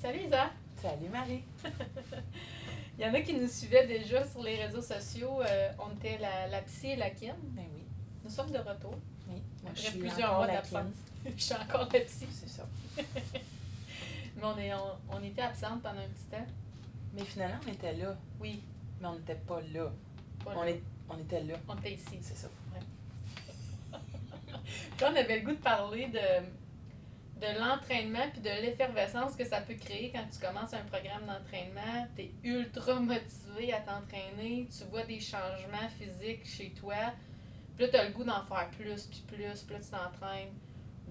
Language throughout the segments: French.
Salut Isa! Salut Marie! Il y en a qui nous suivaient déjà sur les réseaux sociaux. On était la psy et la kin. Ben oui, Nous sommes de retour. oui. Moi, je Après suis plusieurs encore mois la d'absence. kin. Je suis encore la psy. C'est ça. Mais on était absente pendant un petit temps. Mais finalement, on était là. Oui, Mais on n'était pas là. pas On, là. on était là. On était ici. C'est ça. Puis on avait le goût de parler de l'entraînement puis de l'effervescence que ça peut créer quand tu commences un programme d'entraînement. Tu es ultra motivé à t'entraîner, tu vois des changements physiques chez toi. Puis là, tu as le goût d'en faire plus, puis là, tu t'entraînes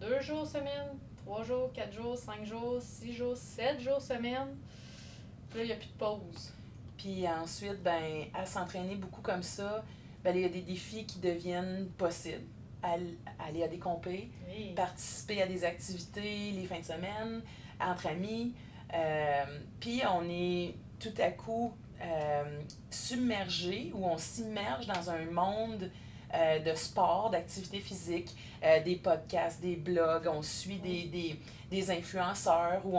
2 jours semaine, 3 jours, 4 jours, 5 jours, 6 jours, 7 jours semaine. Puis là, il n'y a plus de pause. Puis ensuite, ben, à s'entraîner beaucoup comme ça, ben, il y a des défis qui deviennent possibles. Aller à des compés, Oui. participer à des activités les fins de semaine, entre amis. Puis on est tout à coup submergé ou on s'immerge dans un monde de sport, d'activités physiques, des podcasts, des blogs, on suit des influenceurs où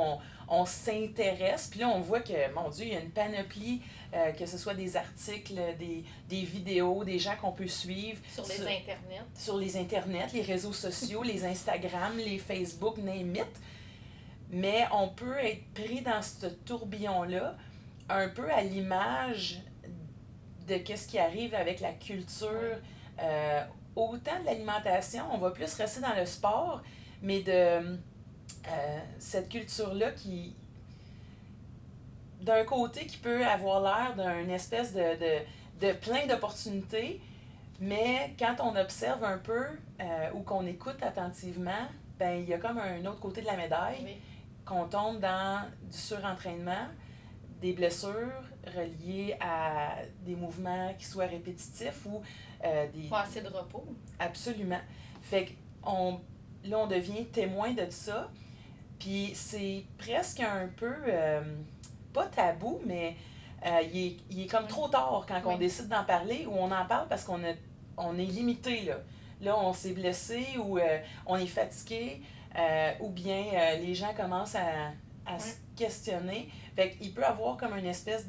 on s'intéresse. Puis là, on voit que, mon Dieu, il y a une panoplie, que ce soit des articles, des vidéos, des gens qu'on peut suivre. Sur les internets. Sur les internets, les réseaux sociaux, les Instagram, les Facebook, name it. Mais on peut être pris dans ce tourbillon-là, un peu à l'image de ce qui arrive avec la culture. Autant de l'alimentation, on va plus rester dans le sport, mais de cette culture-là qui, d'un côté, qui peut avoir l'air d'une espèce de plein d'opportunités, mais quand on observe un peu ou qu'on écoute attentivement, ben il y a comme un autre côté de la médaille, Oui. qu'on tombe dans du surentraînement, des blessures reliées à des mouvements qui soient répétitifs ou des... Pas assez de repos. Absolument. Fait que là, on devient témoin de ça. Puis c'est presque un peu, pas tabou, mais il est comme trop tard quand on décide d'en parler ou on en parle parce qu'on est limité, là. Là, on s'est blessé ou on est fatigué ou bien les gens commencent à se questionner. Fait qu'il peut avoir comme une espèce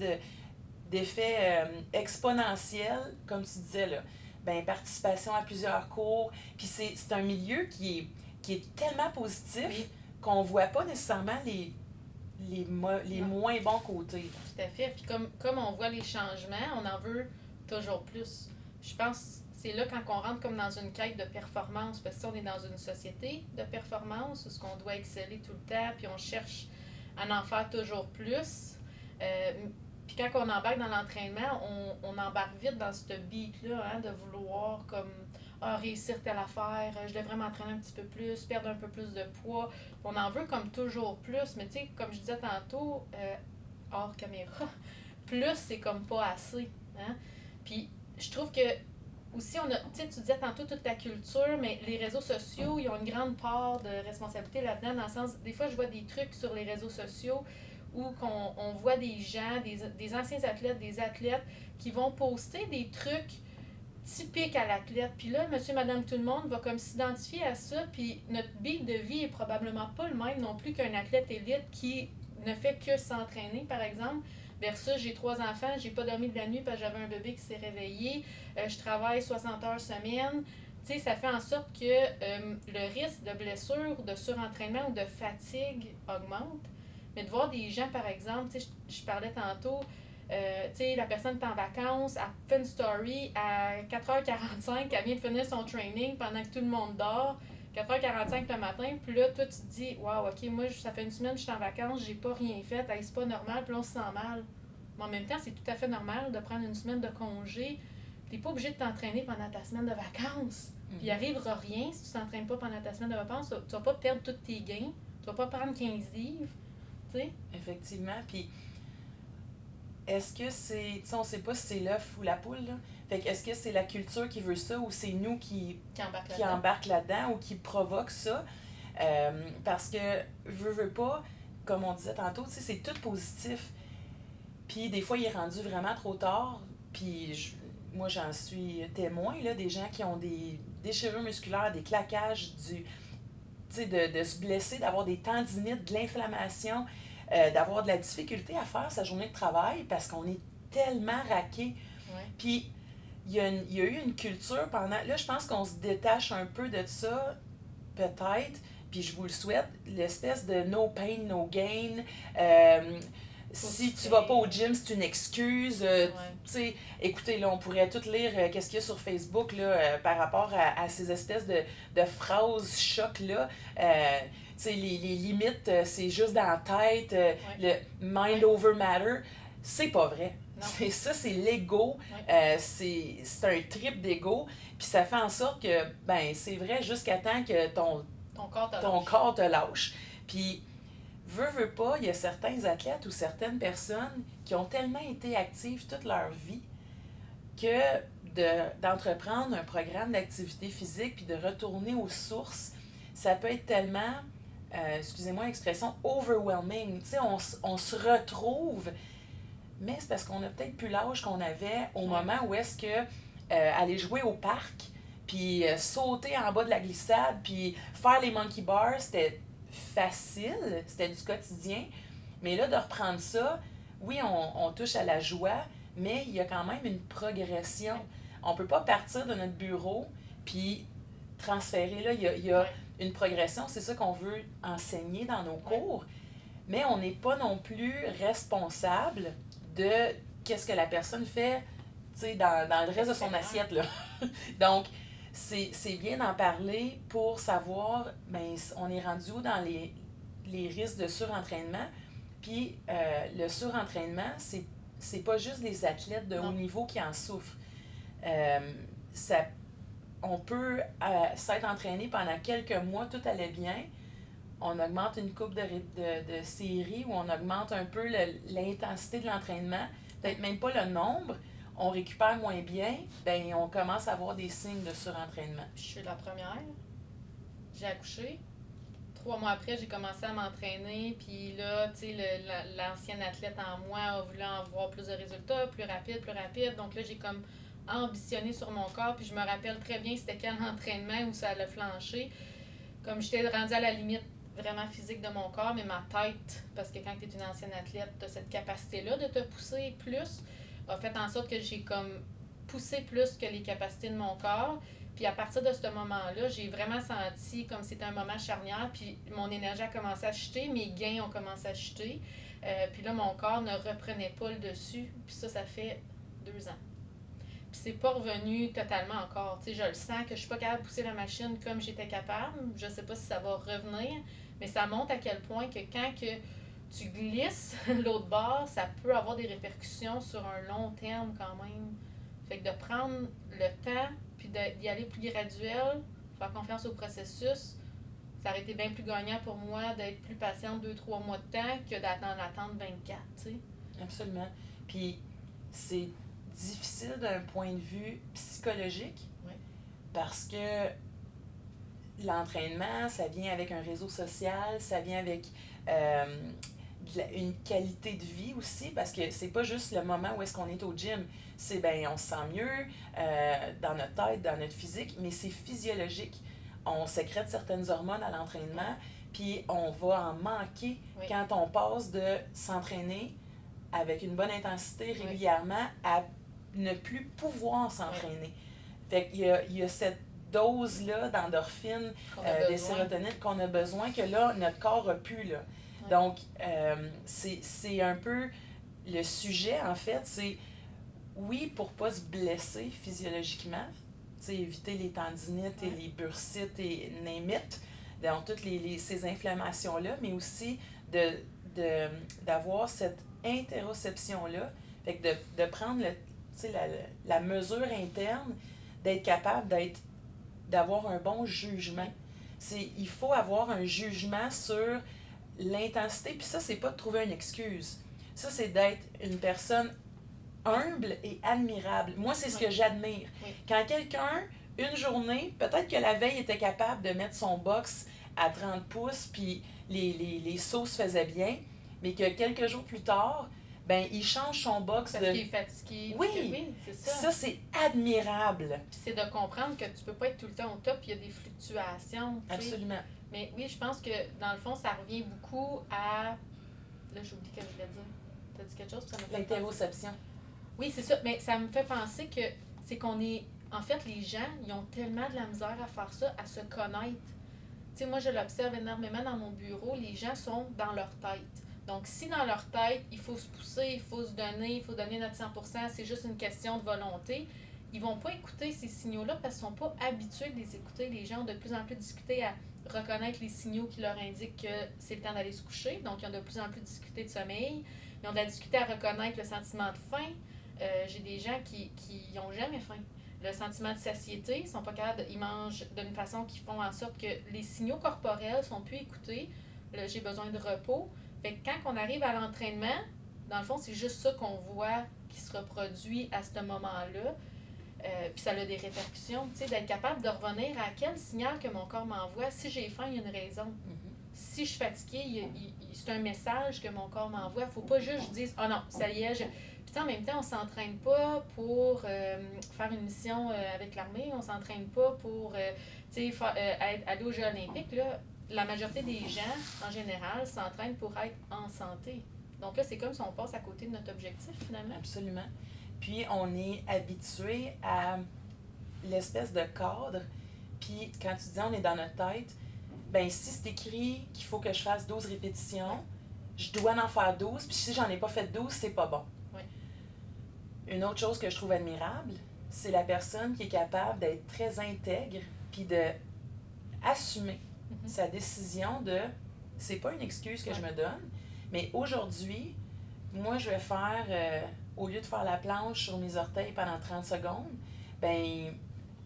d'effet exponentiel, comme tu disais, là. Ben, participation à plusieurs cours. Puis c'est un milieu qui est tellement positif. Oui. Qu'on voit pas nécessairement les moins bons côtés. Tout à fait. Puis comme on voit les changements, on en veut toujours plus. Je pense que c'est là quand on rentre comme dans une quête de performance, parce que si on est dans une société de performance, où ce qu'on doit exceller tout le temps, puis on cherche à en faire toujours plus. Puis quand on embarque dans l'entraînement, on embarque vite dans ce beat-là, hein, de vouloir comme réussir telle affaire, je devrais m'entraîner un petit peu plus, perdre un peu plus de poids. On en veut comme toujours plus, mais tu sais, comme je disais tantôt, hors caméra, plus c'est comme pas assez. Hein? Puis je trouve que aussi, tu sais, tu disais tantôt toute la culture, mais les réseaux sociaux, ils ont une grande part de responsabilité là-dedans, dans le sens, des fois, je vois des trucs sur les réseaux sociaux où on voit des gens, des anciens athlètes, des athlètes qui vont poster des trucs typique à l'athlète. Puis là, monsieur, madame, tout le monde va comme s'identifier à ça, puis notre beat de vie est probablement pas le même non plus qu'un athlète élite qui ne fait que s'entraîner, par exemple, versus j'ai 3 enfants, j'ai pas dormi de la nuit parce que j'avais un bébé qui s'est réveillé, je travaille 60 heures semaine. Tu sais, ça fait en sorte que le risque de blessure, de surentraînement ou de fatigue augmente. Mais de voir des gens, par exemple, tu sais, je parlais tantôt, tu sais, la personne est en vacances, elle fait une story à 4h45, elle vient de finir son training pendant que tout le monde dort, 4h45 le matin, puis là, toi, tu te dis, waouh, ok, moi, ça fait une semaine que je suis en vacances, j'ai pas rien fait, hey, c'est pas normal, puis là, on se sent mal. Mais en même temps, c'est tout à fait normal de prendre une semaine de congé. T'es pas obligé de t'entraîner pendant ta semaine de vacances. Puis il arrivera rien si tu t'entraînes pas pendant ta semaine de vacances. Tu vas pas perdre tous tes gains, tu vas pas prendre 15 livres, tu sais. Effectivement, puis est-ce que c'est, tu sais, on sait pas si c'est l'œuf ou la poule, là. Fait que est-ce que c'est la culture qui veut ça ou c'est nous qui embarque là-dedans ou qui provoque ça? Parce que, veux pas, comme on disait tantôt, tu sais, c'est tout positif. Puis des fois, il est rendu vraiment trop tard. Puis moi, j'en suis témoin, là, des gens qui ont des déchirures musculaires, des claquages, de se blesser, d'avoir des tendinites, de l'inflammation, d'avoir de la difficulté à faire sa journée de travail parce qu'on est tellement raqué. Ouais. Puis, il y a eu une culture pendant... Là, je pense qu'on se détache un peu de ça, peut-être, puis je vous le souhaite, l'espèce de no pain, no gain. Si tu vas pas au gym, c'est une excuse. Tu sais, écoutez, là, on pourrait tout lire qu'est-ce qu'il y a sur Facebook là, par rapport à ces espèces de phrases chocs-là. Tu sais, les limites, c'est juste dans la tête, le mind over matter. C'est pas vrai. Ça, c'est l'ego. C'est un trip d'ego. Puis ça fait en sorte que, ben, c'est vrai jusqu'à temps que ton corps te lâche. Puis, veux pas, il y a certains athlètes ou certaines personnes qui ont tellement été actives toute leur vie que d'entreprendre un programme d'activité physique puis de retourner aux sources, ça peut être tellement, excusez-moi l'expression, overwhelming. Tu sais, on se retrouve, mais c'est parce qu'on a peut-être plus l'âge qu'on avait au moment où est-ce que aller jouer au parc, puis sauter en bas de la glissade, puis faire les monkey bars, c'était facile, c'était du quotidien. Mais là, de reprendre ça, oui, on touche à la joie, mais il y a quand même une progression. On peut pas partir de notre bureau, puis transférer, là, il y a une progression. C'est ça qu'on veut enseigner dans nos cours, mais on n'est pas non plus responsable de qu'est-ce que la personne fait, tu sais, dans le reste de son assiette, là. Donc, c'est bien d'en parler pour savoir, ben, on est rendu où dans les risques de surentraînement. Puis, le surentraînement, c'est pas juste les athlètes de haut niveau qui en souffrent. On peut s'être entraîné pendant quelques mois, tout allait bien. On augmente une coupe de séries ou on augmente un peu l'intensité de l'entraînement, peut-être même pas le nombre, on récupère moins bien, ben on commence à avoir des signes de surentraînement. Je suis la première. J'ai accouché. 3 mois après, j'ai commencé à m'entraîner. Puis là, tu sais, l'ancienne athlète en moi a voulu avoir plus de résultats, plus rapide. Donc là, j'ai comme ambitionné sur mon corps. Puis je me rappelle très bien c'était quel entraînement où ça allait flancher. Comme j'étais rendue à la limite vraiment physique de mon corps, mais ma tête, parce que quand tu es une ancienne athlète, tu as cette capacité-là de te pousser plus, a fait en sorte que j'ai comme poussé plus que les capacités de mon corps. Puis à partir de ce moment-là, j'ai vraiment senti comme c'était un moment charnière, puis mon énergie a commencé à chuter, mes gains ont commencé à chuter. Puis là, mon corps ne reprenait pas le dessus. Puis ça fait 2 ans. Puis c'est pas revenu totalement encore. Tu sais, je le sens que je suis pas capable de pousser la machine comme j'étais capable. Je sais pas si ça va revenir, mais ça montre à quel point que quand que tu glisses l'autre bord, ça peut avoir des répercussions sur un long terme quand même. Fait que de prendre le temps, puis d'y aller plus graduel, faire confiance au processus, ça aurait été bien plus gagnant pour moi d'être plus patiente 2-3 mois de temps que d'attendre 24, tu sais. Absolument. Puis c'est difficile d'un point de vue psychologique, parce que l'entraînement, ça vient avec un réseau social, ça vient avec une qualité de vie aussi, parce que c'est pas juste le moment où est-ce qu'on est au gym, c'est ben on se sent mieux dans notre tête, dans notre physique, mais c'est physiologique. On sécrète certaines hormones à l'entraînement, puis on va en manquer quand on passe de s'entraîner avec une bonne intensité régulièrement à ne plus pouvoir s'entraîner. Fait qu'il y a cette dose-là d'endorphine, de sérotonine qu'on a besoin, que là, notre corps a plus, là. Donc, c'est un peu le sujet, en fait, c'est, oui, pour pas se blesser physiologiquement, éviter les tendinites et les bursites et name it, donc toutes ces inflammations-là, mais aussi d'avoir cette interoception-là, fait que de prendre la mesure interne, d'être capable d'avoir un bon jugement. Il faut avoir un jugement sur l'intensité, puis ça, c'est pas de trouver une excuse. Ça, c'est d'être une personne humble et admirable. Moi, c'est ce que j'admire. Quand quelqu'un, une journée, peut-être que la veille était capable de mettre son box à 30 pouces, puis les sauts se faisaient bien, mais que quelques jours plus tard, ben il change son box. Parce qu'il est fatigué. Oui, c'est ça. Ça, c'est admirable. Puis c'est de comprendre que tu peux pas être tout le temps au top, il y a des fluctuations. Absolument. Mais oui, je pense que dans le fond, ça revient beaucoup à... Là, j'oublie ce que je voulais dire. T'as dit quelque chose? Ça m'a fait L'interoception. Oui, c'est ça. Mais ça me fait penser que c'est qu'on est... En fait, les gens, ils ont tellement de la misère à faire ça, à se connaître. Tu sais, moi, je l'observe énormément dans mon bureau. Les gens sont dans leur tête. Donc, si dans leur tête, il faut se pousser, il faut se donner, il faut donner notre 100%, c'est juste une question de volonté, ils vont pas écouter ces signaux-là parce qu'ils sont pas habitués de les écouter. Les gens ont de plus en plus discuté à reconnaître les signaux qui leur indiquent que c'est le temps d'aller se coucher. Donc, ils ont de plus en plus discuté de sommeil. Ils ont de la difficulté à reconnaître le sentiment de faim. J'ai des gens qui n'ont jamais faim. Le sentiment de satiété, ils sont pas capables, ils mangent d'une façon qui font en sorte que les signaux corporels sont plus écoutés. J'ai besoin de repos. Fait que quand on arrive à l'entraînement, dans le fond, c'est juste ça qu'on voit qui se reproduit à ce moment-là. Puis ça a des répercussions, tu sais, d'être capable de revenir à quel signal que mon corps m'envoie. Si j'ai faim, il y a une raison. Si je suis fatiguée, c'est un message que mon corps m'envoie. Il ne faut pas juste que je dise « Ah non, ça y est, Puis en même temps, on ne s'entraîne pas pour faire une mission avec l'armée, on ne s'entraîne pas pour aller aux Jeux olympiques. Là. La majorité des gens, en général, s'entraînent pour être en santé. Donc là, c'est comme si on passe à côté de notre objectif, finalement. Absolument. Puis on est habitué à l'espèce de cadre. Puis quand tu dis on est dans notre tête, ben si c'est écrit qu'il faut que je fasse 12 répétitions, je dois en faire 12, puis si j'en ai pas fait 12, c'est pas bon. Oui. Une autre chose que je trouve admirable, c'est la personne qui est capable d'être très intègre, puis de assumer sa décision de c'est pas une excuse que je me donne, mais aujourd'hui, moi je vais faire, au lieu de faire la planche sur mes orteils pendant 30 secondes, ben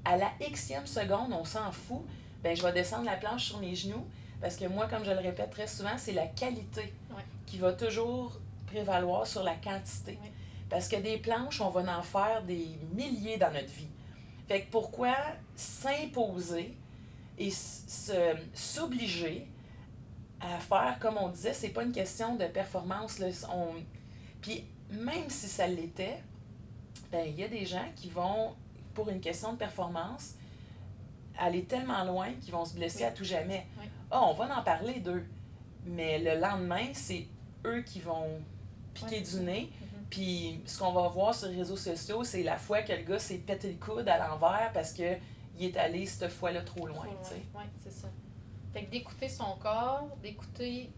à la Xème seconde, on s'en fout, ben je vais descendre la planche sur mes genoux, parce que moi, comme je le répète très souvent, c'est la qualité qui va toujours prévaloir sur la quantité. Oui. Parce que des planches, on va en faire des milliers dans notre vie. Fait que pourquoi s'imposer et s'obliger à faire, comme on disait, c'est pas une question de performance. Là, puis même si ça l'était, ben il y a des gens qui vont, pour une question de performance, aller tellement loin qu'ils vont se blesser à tout jamais. Oui. On va en parler d'eux. Mais le lendemain, c'est eux qui vont piquer du nez. Puis ce qu'on va voir sur les réseaux sociaux, c'est la fois que le gars s'est pété le coude à l'envers parce qu'il est allé cette fois-là trop loin. Oui, c'est ça. Fait que d'écouter son corps, d'écouter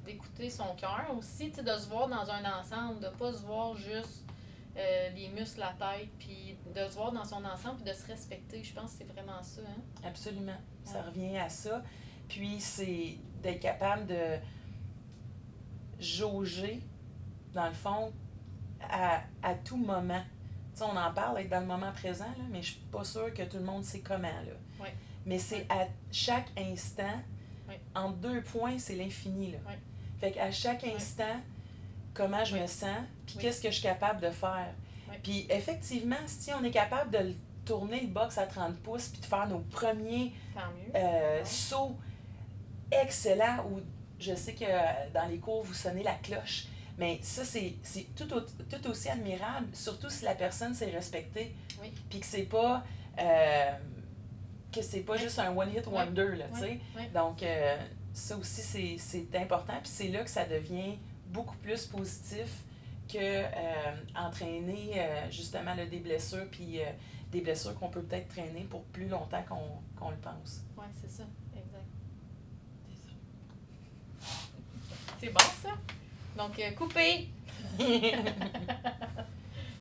son cœur aussi, de se voir dans un ensemble, de pas se voir juste les muscles, la tête, puis de se voir dans son ensemble, puis de se respecter. Je pense que c'est vraiment ça. Hein? Absolument. Ça revient à ça. Puis c'est d'être capable de jauger, dans le fond, à tout moment. Tu sais, on en parle, être dans le moment présent, là, mais je suis pas sûre que tout le monde sait comment. Là. Oui. Mais c'est à chaque instant, entre 2 points, c'est l'infini. Là. Fait qu'à chaque instant, comment je me sens, puis qu'est-ce que je suis capable de faire. Puis effectivement, si on est capable de tourner le box à 30 pouces, puis de faire nos premiers sauts excellents, où je sais que dans les cours, vous sonnez la cloche, mais ça, c'est tout aussi admirable, surtout si la personne s'est respectée, puis que c'est pas... juste un one-hit wonder, là, tu sais. Donc, ça aussi, c'est important. Puis c'est là que ça devient beaucoup plus positif que entraîner, justement, là, des blessures, puis des blessures qu'on peut peut-être traîner pour plus longtemps qu'on le pense. Oui, c'est ça. Exact. C'est bon, ça? Donc, coupez!